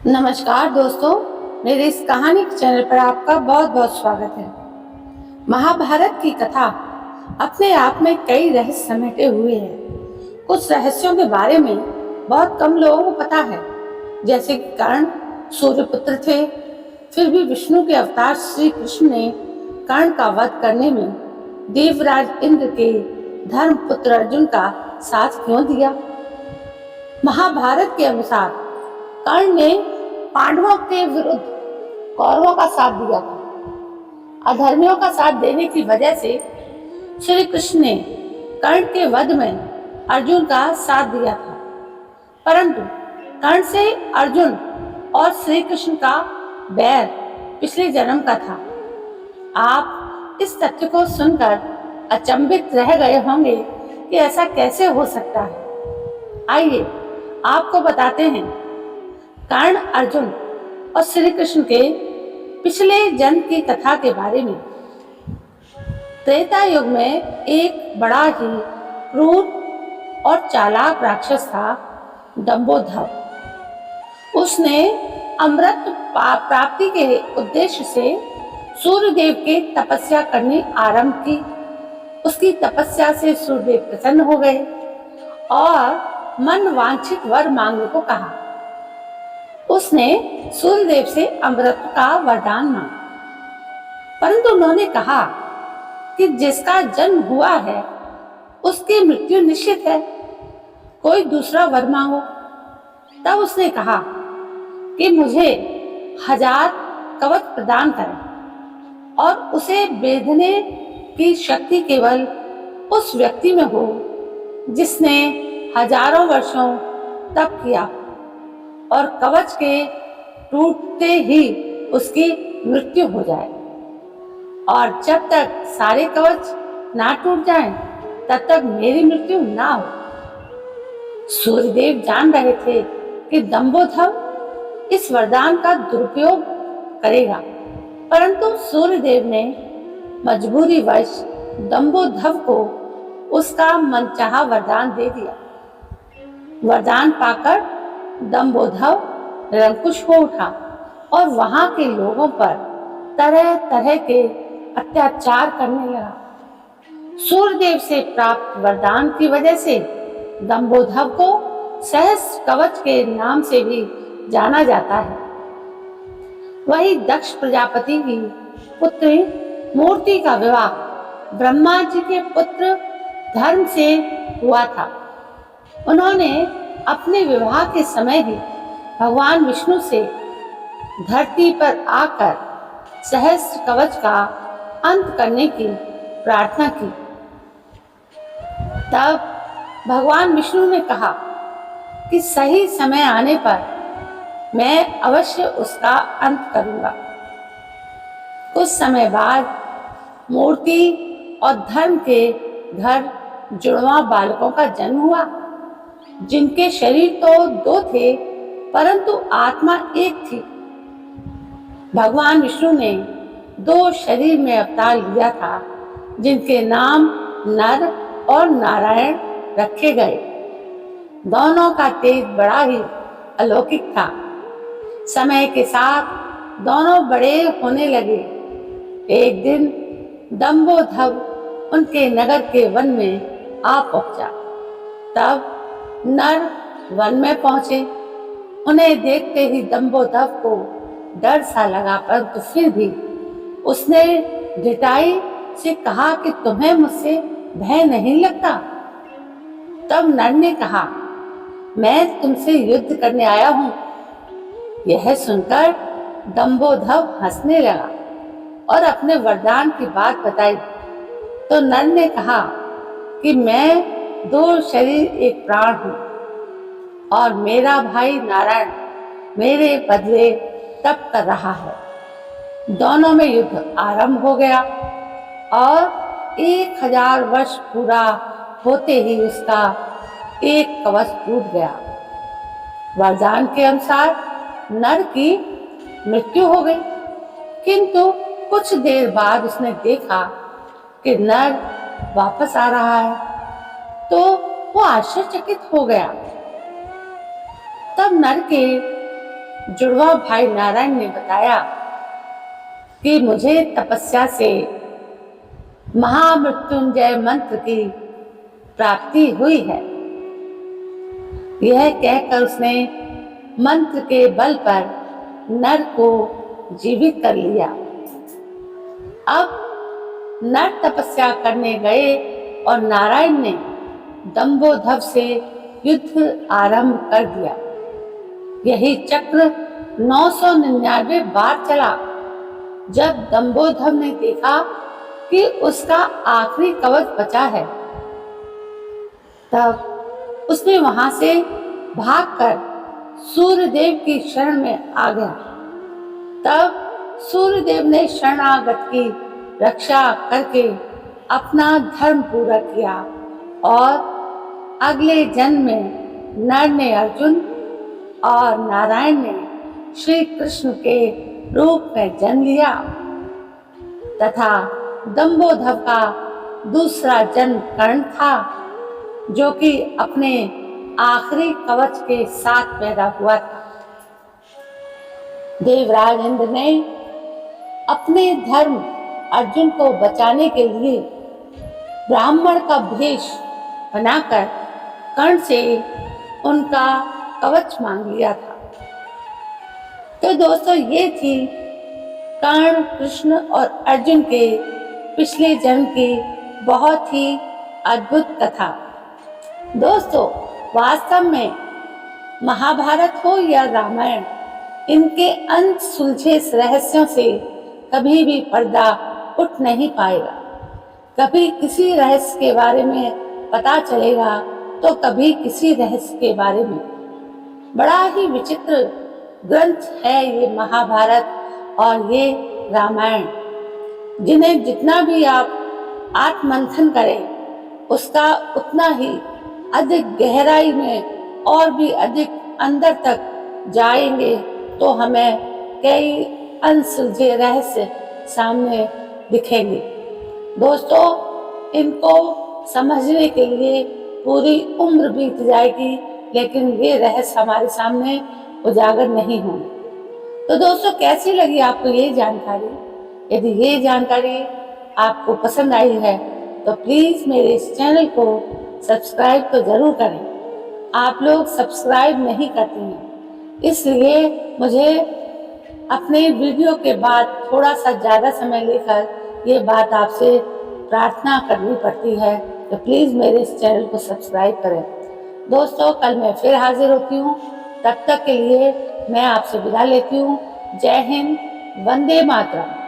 नमस्कार दोस्तों, मेरे इस कहानी के चैनल पर आपका बहुत बहुत स्वागत है। महाभारत की कथा अपने आप में कई रहस्य समेटे हुए हैं। कुछ रहस्यों के बारे में बहुत कम लोगों को पता है, जैसे कि कर्ण सूर्यपुत्र थे, फिर भी विष्णु के अवतार श्री कृष्ण ने कर्ण का वध करने में देवराज इंद्र के धर्मपुत्र अर्जुन का साथ क्यों दिया। महाभारत के अनुसार कर्ण ने पांडवों के विरुद्ध कौरवों का साथ दिया था। अधर्मियों का साथ देने की वजह से श्री कृष्ण ने कर्ण के वध में अर्जुन का साथ दिया था, परंतु कर्ण से अर्जुन और श्री कृष्ण का बैर पिछले जन्म का था। आप इस तथ्य को सुनकर अचंभित रह गए होंगे कि ऐसा कैसे हो सकता है। आइए आपको बताते हैं कर्ण, अर्जुन और श्री कृष्ण के पिछले जन्म की कथा के बारे में। त्रेता युग में एक बड़ा ही क्रूर और चालाक राक्षस था, दंभोधर। उसने अमृत प्राप्ति के उद्देश्य से सूर्यदेव की तपस्या करनी आरंभ की। उसकी तपस्या से सूर्यदेव प्रसन्न हो गए और मन वांछित वर मांगने को कहा। उसने सूर्यदेव से अमृत का वरदान मांगा, परंतु उन्होंने कहा कि जिसका जन्म हुआ है उसकी मृत्यु निश्चित है, कोई दूसरा वर मांगो। तब उसने कहा कि मुझे 1000 कवच प्रदान करें और उसे बेधने की शक्ति केवल उस व्यक्ति में हो जिसने हजारों वर्षों तप किया और कवच के टूटते ही उसकी मृत्यु हो जाए, और जब तक सारे कवच ना टूट जाएं, तब तक मेरी मृत्यु ना हो। सूर्यदेव जान रहे थे कि दंभोधर इस वरदान का दुरुपयोग करेगा, परंतु सूर्यदेव ने मजबूरीवश दंभोधर को उसका मनचाहा वरदान दे दिया। वरदान पाकर दंभोधर निरंकुश हो उठा और वहां के लोगों पर तरह तरह के अत्याचार करने लगा। सूर्यदेव से प्राप्त वरदान की वजह से दंभोधर को सहस्त्र कवच के नाम से भी जाना जाता है। वही दक्ष प्रजापति की पुत्री मूर्ति का विवाह ब्रह्मा जी के पुत्र धर्म से हुआ था। उन्होंने अपने विवाह के समय ही भगवान विष्णु से धरती पर आकर सहस्त्र कवच का अंत करने की प्रार्थना की। तब भगवान विष्णु ने कहा कि सही समय आने पर मैं अवश्य उसका अंत करूंगा। कुछ समय बाद मूर्ति और धर्म के घर जुड़वा बालकों का जन्म हुआ, जिनके शरीर तो 2 थे परंतु आत्मा एक थी। भगवान विष्णु ने 2 शरीर में अवतार लिया था, जिनके नाम नर और नारायण रखे गए। दोनों का तेज बड़ा ही अलौकिक था। समय के साथ दोनों बड़े होने लगे। एक दिन दंभोधर उनके नगर के वन में आ पहुंचा। तब नर वन में पहुंचे। उन्हें देखते ही दंभोधर को डर सा लगा, परंतु फिर भी उसने ढिठाई से कहा कि तुम्हें मुझसे भय नहीं लगता। तब नर ने कहा, मैं तुमसे युद्ध करने आया हूं। यह सुनकर दंभोधर हंसने लगा और अपने वरदान की बात बताई। तो नर ने कहा कि मैं 2 शरीर एक प्राण हूं और मेरा भाई नारायण मेरे बदले तप कर रहा है। दोनों में युद्ध आरंभ हो गया और 1000 वर्ष पूरा होते ही उसका एक कवच टूट गया। वरदान के अनुसार नर की मृत्यु हो गई, किंतु कुछ देर बाद उसने देखा कि नर वापस आ रहा है, तो वो आश्चर्यचकित हो गया। तब नर के जुड़वा भाई नारायण ने बताया कि मुझे तपस्या से महामृत्युंजय मंत्र की प्राप्ति हुई है। यह कहकर उसने मंत्र के बल पर नर को जीवित कर लिया। अब नर तपस्या करने गए और नारायण ने दंभोधव से युद्ध आरंभ कर दिया। यही चक्र 999 बार चला। जब दंभोधव ने देखा कि उसका आखिरी कवच बचा है, तब उसने वहां से भागकर सूर्यदेव की शरण में आ गया। तब सूर्यदेव ने शरणागत की रक्षा करके अपना धर्म पूरा किया और अगले जन्म में नर ने अर्जुन और नारायण ने श्री कृष्ण के रूप में जन्म लिया तथा दंभोधव का दूसरा जन्म कर्ण था, जो कि अपने आखिरी कवच के साथ पैदा हुआ था। देवराज इंद्र ने अपने धर्म अर्जुन को बचाने के लिए ब्राह्मण का भेष बनाकर कर्ण से उनका कवच मांग लिया था। तो दोस्तों, ये थी कर्ण, कृष्ण और अर्जुन के पिछले जन्म की बहुत ही अद्भुत कथा। दोस्तों, वास्तव में महाभारत हो या रामायण, इनके अंत सुलझे रहस्यों से कभी भी पर्दा उठ नहीं पाएगा। कभी किसी रहस्य के बारे में पता चलेगा तो कभी किसी रहस्य के बारे में। बड़ा ही विचित्र ग्रंथ है ये महाभारत और ये रामायण, जिन्हें जितना भी आप आत्ममंथन करें उसका उतना ही अधिक गहराई में और भी अधिक अंदर तक जाएंगे तो हमें कई अनसुलझे रहस्य सामने दिखेंगे। दोस्तों, इनको समझने के लिए पूरी उम्र बीत जाएगी, लेकिन ये रहस्य हमारे सामने उजागर नहीं होंगे। तो दोस्तों, कैसी लगी आपको ये जानकारी? यदि ये जानकारी आपको पसंद आई है तो प्लीज़ मेरे इस चैनल को सब्सक्राइब तो ज़रूर करें। आप लोग सब्सक्राइब नहीं करते हैं, इसलिए मुझे अपने वीडियो के बाद थोड़ा सा ज़्यादा समय लेकर ये बात आपसे प्रार्थना करनी पड़ती है। तो प्लीज़ मेरे इस चैनल को सब्सक्राइब करें। दोस्तों, कल मैं फिर हाजिर होती हूँ। तब तक के लिए मैं आपसे विदा लेती हूँ। जय हिंद, वंदे मातरम।